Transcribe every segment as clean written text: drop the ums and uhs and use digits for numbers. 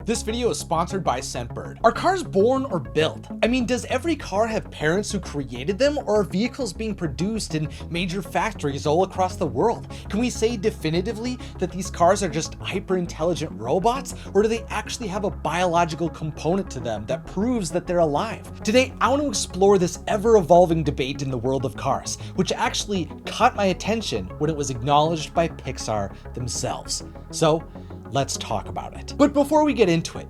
This video is sponsored by Scentbird. Are cars born or built? I mean, does every car have parents who created them, or are vehicles being produced in major factories all across the world? Can we say definitively that these cars are just hyper-intelligent robots, or do they actually have a biological component to them that proves that they're alive? Today, I want to explore this ever-evolving debate in the world of cars, which actually caught my attention when it was acknowledged by Pixar themselves. So, let's talk about it. But before we get into it,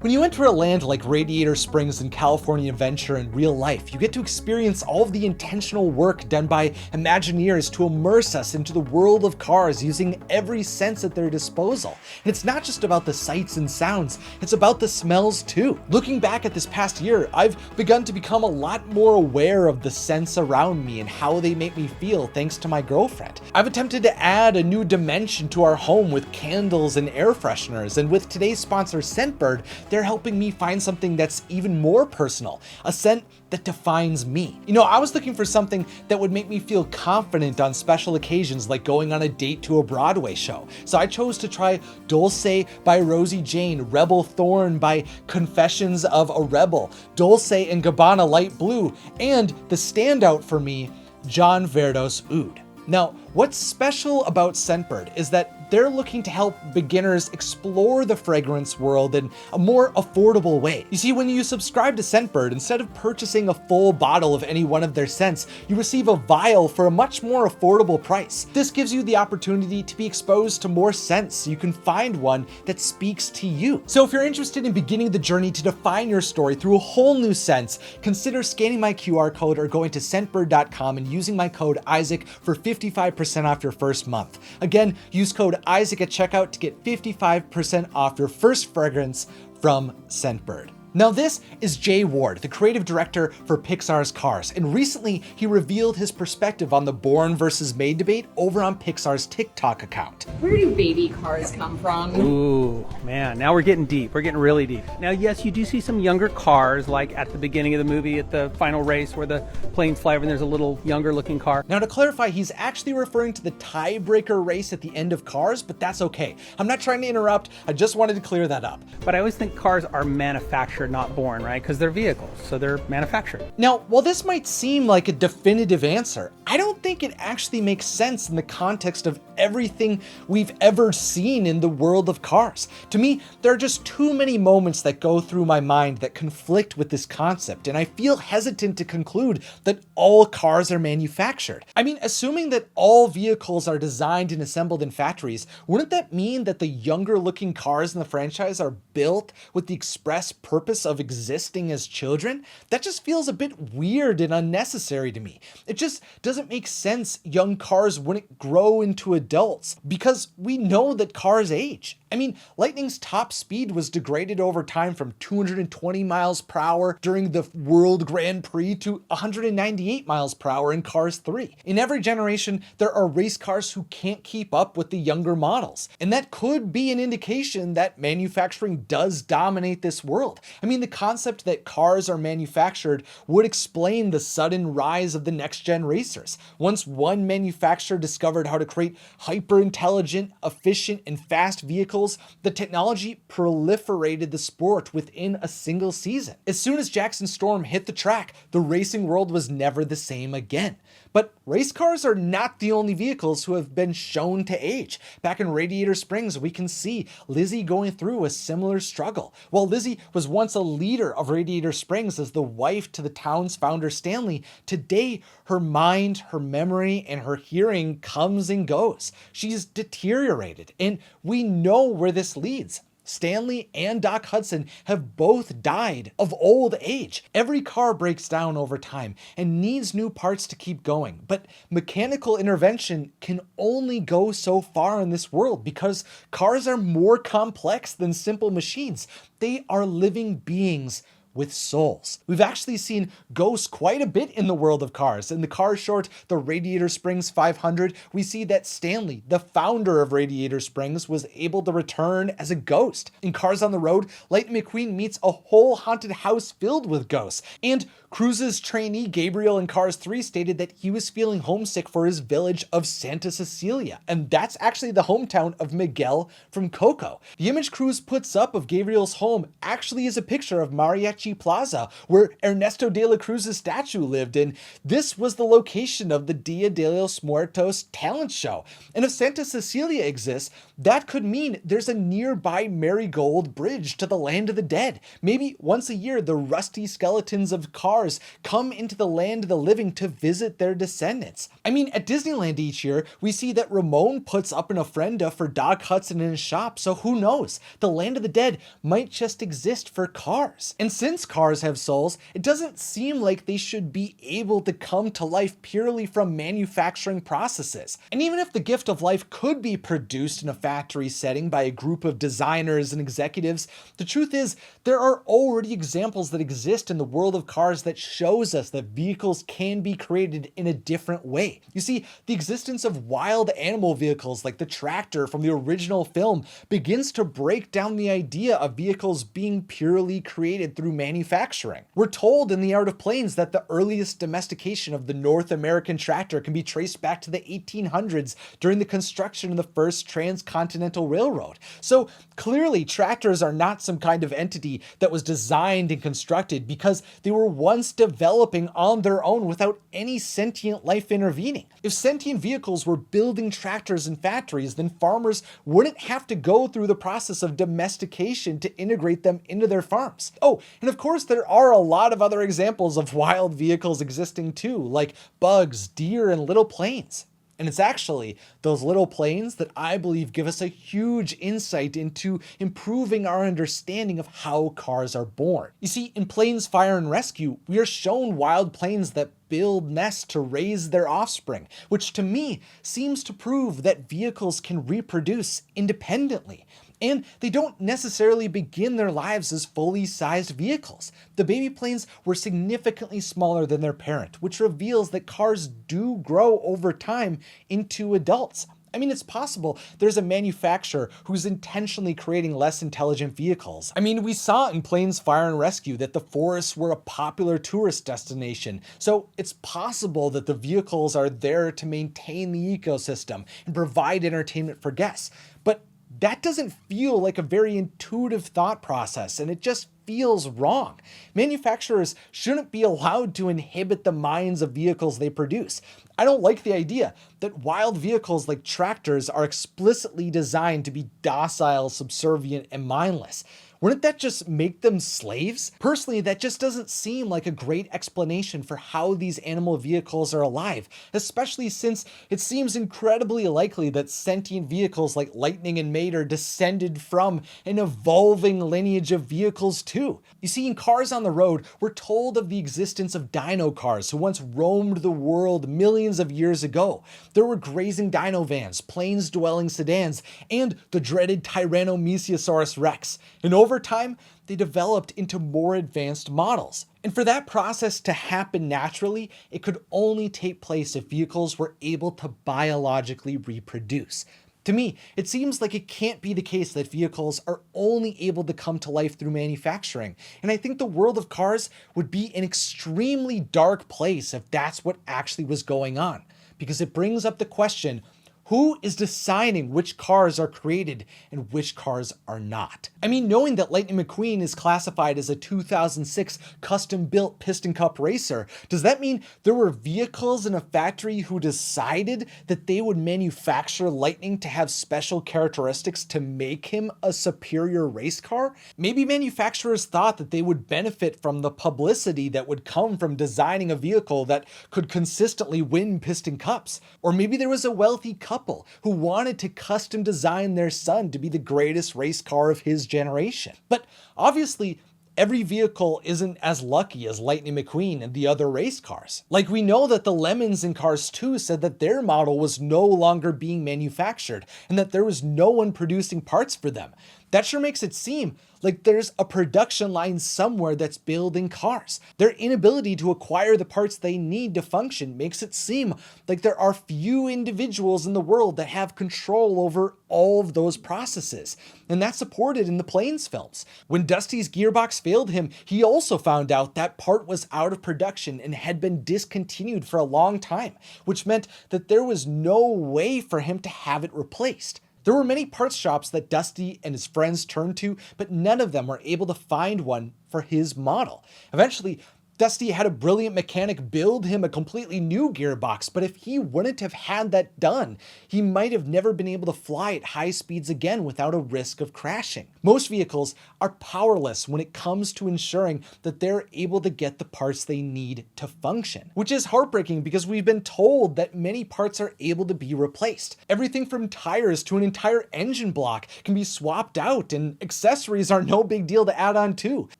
when you enter a land like Radiator Springs and California Adventure in real life, you get to experience all of the intentional work done by Imagineers to immerse us into the world of cars using every sense at their disposal. And it's not just about the sights and sounds, it's about the smells too. Looking back at this past year, I've begun to become a lot more aware of the scents around me and how they make me feel thanks to my girlfriend. I've attempted to add a new dimension to our home with candles and air fresheners, and with today's sponsor Scentbird, they're helping me find something that's even more personal, a scent that defines me. I was looking for something that would make me feel confident on special occasions like going on a date to a Broadway show. So I chose to try Dulce by Rosie Jane, Rebel Thorn by Confessions of a Rebel, Dulce and Gabbana Light Blue, and the standout for me, John Verdos Oud. Now, what's special about Scentbird is that they're looking to help beginners explore the fragrance world in a more affordable way. You see, when you subscribe to Scentbird, instead of purchasing a full bottle of any one of their scents, you receive a vial for a much more affordable price. This gives you the opportunity to be exposed to more scents so you can find one that speaks to you. So if you're interested in beginning the journey to define your story through a whole new sense, consider scanning my QR code or going to scentbird.com and using my code Isaac for 55% off your first month. Again, use code Isaac at checkout to get 55% off your first fragrance from Scentbird. Now this is Jay Ward, the creative director for Pixar's Cars, and recently he revealed his perspective on the born versus made debate over on Pixar's TikTok account. Where do baby cars come from? Ooh, man, now we're getting deep. We're getting really deep. Now, yes, you do see some younger cars, like at the beginning of the movie at the final race where the planes fly over and there's a little younger looking car. Now to clarify, he's actually referring to the tiebreaker race at the end of Cars, but that's okay. I'm not trying to interrupt, I just wanted to clear that up. But I always think cars are manufactured, not born, right? Because they're vehicles, so they're manufactured. Now, while this might seem like a definitive answer, I don't think it actually makes sense in the context of everything we've ever seen in the world of cars. To me, there are just too many moments that go through my mind that conflict with this concept, and I feel hesitant to conclude that all cars are manufactured. I mean, assuming that all vehicles are designed and assembled in factories, wouldn't that mean that the younger looking cars in the franchise are built with the express purpose of existing as children? That just feels a bit weird and unnecessary to me. It just doesn't make sense young cars wouldn't grow into adults, because we know that cars age. I mean, Lightning's top speed was degraded over time from 220 miles per hour during the World Grand Prix to 198 miles per hour in Cars 3. In every generation, there are race cars who can't keep up with the younger models. And that could be an indication that manufacturing does dominate this world. I mean, the concept that cars are manufactured would explain the sudden rise of the next-gen racers. Once one manufacturer discovered how to create hyper-intelligent, efficient, and fast vehicles, the technology proliferated the sport within a single season. As soon as Jackson Storm hit the track, the racing world was never the same again. But race cars are not the only vehicles who have been shown to age. Back in Radiator Springs, we can see Lizzie going through a similar struggle. While Lizzie was once a leader of Radiator Springs as the wife to the town's founder Stanley, today her mind, her memory, and her hearing comes and goes. She's deteriorated, and we know where this leads. Stanley and Doc Hudson have both died of old age. Every car breaks down over time and needs new parts to keep going. But mechanical intervention can only go so far in this world because cars are more complex than simple machines. They are living beings with souls. We've actually seen ghosts quite a bit in the world of cars. In the car short, The Radiator Springs 500, we see that Stanley, the founder of Radiator Springs, was able to return as a ghost. In Cars on the Road, Lightning McQueen meets a whole haunted house filled with ghosts. And Cruise's trainee Gabriel in Cars 3 stated that he was feeling homesick for his village of Santa Cecilia, and that's actually the hometown of Miguel from Coco. The image Cruise puts up of Gabriel's home actually is a picture of Mariachi Plaza, where Ernesto de la Cruz's statue lived, and this was the location of the Dia de los Muertos talent show. And if Santa Cecilia exists, that could mean there's a nearby marigold bridge to the land of the dead. Maybe once a year, the rusty skeletons of cars come into the land of the living to visit their descendants. I mean, at Disneyland each year, we see that Ramon puts up an ofrenda for Doc Hudson in his shop, so who knows? The land of the dead might just exist for cars. And since cars have souls, it doesn't seem like they should be able to come to life purely from manufacturing processes. And even if the gift of life could be produced in a factory setting by a group of designers and executives, the truth is there are already examples that exist in the world of cars that shows us that vehicles can be created in a different way. You see, the existence of wild animal vehicles like the tractor from the original film begins to break down the idea of vehicles being purely created through manufacturing. We're told in The Art of Planes that the earliest domestication of the North American tractor can be traced back to the 1800s during the construction of the first transcontinental railroad. So clearly tractors are not some kind of entity that was designed and constructed because they were once developing on their own without any sentient life intervening. If sentient vehicles were building tractors in factories, then farmers wouldn't have to go through the process of domestication to integrate them into their farms. Oh, and of course there are a lot of other examples of wild vehicles existing too, like bugs, deer, and little planes. And it's actually those little planes that I believe give us a huge insight into improving our understanding of how cars are born. You see, in Planes, Fire, and Rescue, we are shown wild planes that build nests to raise their offspring, which to me seems to prove that vehicles can reproduce independently. And they don't necessarily begin their lives as fully sized vehicles. The baby planes were significantly smaller than their parent, which reveals that cars do grow over time into adults. I mean, it's possible there's a manufacturer who's intentionally creating less intelligent vehicles. I mean, we saw in Planes, Fire, and Rescue that the forests were a popular tourist destination. So it's possible that the vehicles are there to maintain the ecosystem and provide entertainment for guests. But that doesn't feel like a very intuitive thought process, and it just feels wrong. Manufacturers shouldn't be allowed to inhibit the minds of vehicles they produce. I don't like the idea that wild vehicles like tractors are explicitly designed to be docile, subservient, and mindless. Wouldn't that just make them slaves? Personally, that just doesn't seem like a great explanation for how these animal vehicles are alive, especially since it seems incredibly likely that sentient vehicles like Lightning and Maid are descended from an evolving lineage of vehicles too. You see, in Cars on the Road, we're told of the existence of dino cars who once roamed the world millions of years ago. There were grazing dino vans, plains-dwelling sedans, and the dreaded Tyrannomesiosaurus Rex. And over time, they developed into more advanced models. And for that process to happen naturally, it could only take place if vehicles were able to biologically reproduce. To me, it seems like it can't be the case that vehicles are only able to come to life through manufacturing. And I think the world of cars would be an extremely dark place if that's what actually was going on. Because it brings up the question, who is deciding which cars are created and which cars are not? I mean, knowing that Lightning McQueen is classified as a 2006 custom-built Piston Cup racer, does that mean there were vehicles in a factory who decided that they would manufacture Lightning to have special characteristics to make him a superior race car? Maybe manufacturers thought that they would benefit from the publicity that would come from designing a vehicle that could consistently win Piston Cups. Or maybe there was a wealthy couple who wanted to custom design their son to be the greatest race car of his generation. But obviously, every vehicle isn't as lucky as Lightning McQueen and the other race cars. Like, we know that the Lemons in Cars 2 said that their model was no longer being manufactured and that there was no one producing parts for them. That sure makes it seem like there's a production line somewhere that's building cars. Their inability to acquire the parts they need to function makes it seem like there are few individuals in the world that have control over all of those processes. And that's supported in the Planes films. When Dusty's gearbox failed him, he also found out that part was out of production and had been discontinued for a long time, which meant that there was no way for him to have it replaced. There were many parts shops that Dusty and his friends turned to, but none of them were able to find one for his model. Eventually, Dusty had a brilliant mechanic build him a completely new gearbox, but if he wouldn't have had that done, he might have never been able to fly at high speeds again without a risk of crashing. Most vehicles are powerless when it comes to ensuring that they're able to get the parts they need to function, which is heartbreaking because we've been told that many parts are able to be replaced. Everything from tires to an entire engine block can be swapped out, and accessories are no big deal to add on too.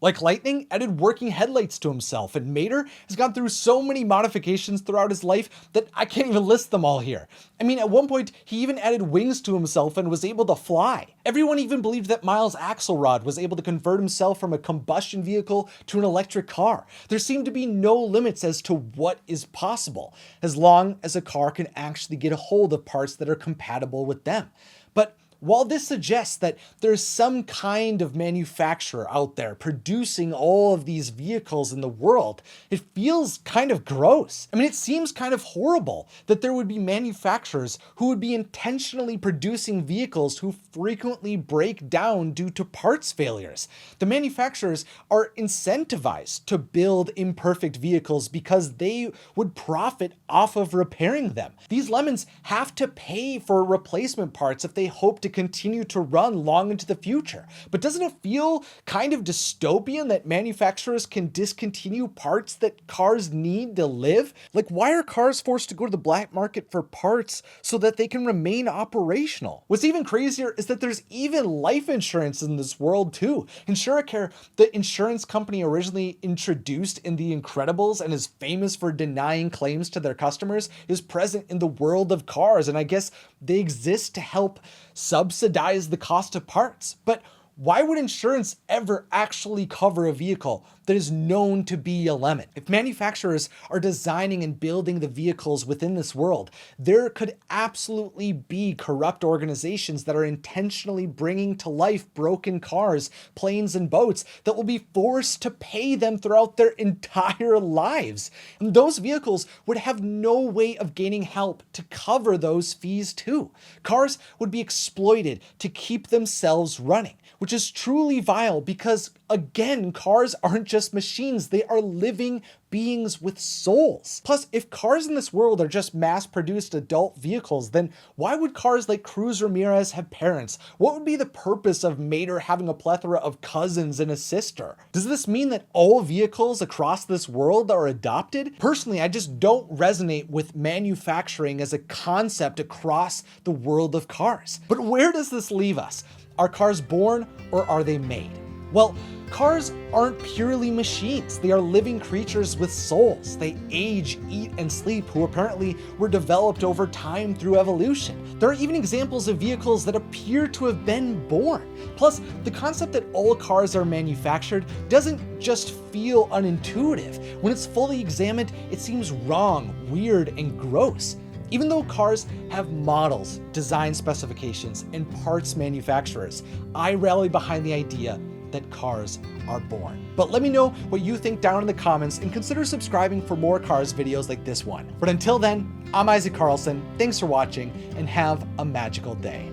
Like Lightning added working headlights to himself, and Mater has gone through so many modifications throughout his life that I can't even list them all here. I mean, at one point, he even added wings to himself and was able to fly. Everyone even believed that Miles Axelrod was able to convert himself from a combustion vehicle to an electric car. There seem to be no limits as to what is possible, as long as a car can actually get a hold of parts that are compatible with them. But while this suggests that there's some kind of manufacturer out there producing all of these vehicles in the world, it feels kind of gross. I mean, it seems kind of horrible that there would be manufacturers who would be intentionally producing vehicles who frequently break down due to parts failures. The manufacturers are incentivized to build imperfect vehicles because they would profit off of repairing them. These lemons have to pay for replacement parts if they hope to continue to run long into the future. But doesn't it feel kind of dystopian that manufacturers can discontinue parts that cars need to live? Like, why are cars forced to go to the black market for parts so that they can remain operational? What's even crazier is that there's even life insurance in this world too. Insuricare, the insurance company originally introduced in The Incredibles and is famous for denying claims to their customers, is present in the world of cars, and I guess they exist to help subsidize the cost of parts. But why would insurance ever actually cover a vehicle that is known to be a lemon? If manufacturers are designing and building the vehicles within this world, there could absolutely be corrupt organizations that are intentionally bringing to life broken cars, planes, and boats that will be forced to pay them throughout their entire lives. And those vehicles would have no way of gaining help to cover those fees too. Cars would be exploited to keep themselves running, which is truly vile because, again, cars aren't just machines, they are living beings with souls. Plus, if cars in this world are just mass-produced adult vehicles, then why would cars like Cruz Ramirez have parents? What would be the purpose of Mater having a plethora of cousins and a sister? Does this mean that all vehicles across this world are adopted? Personally, I just don't resonate with manufacturing as a concept across the world of cars. But where does this leave us? Are cars born or are they made? Well, cars aren't purely machines. They are living creatures with souls. They age, eat, and sleep, who apparently were developed over time through evolution. There are even examples of vehicles that appear to have been born. Plus, the concept that all cars are manufactured doesn't just feel unintuitive. When it's fully examined, it seems wrong, weird, and gross. Even though cars have models, design specifications, and parts manufacturers, I rally behind the idea that cars are born. But let me know what you think down in the comments and consider subscribing for more cars videos like this one. But until then, I'm Isaac Carlson, thanks for watching, and have a magical day.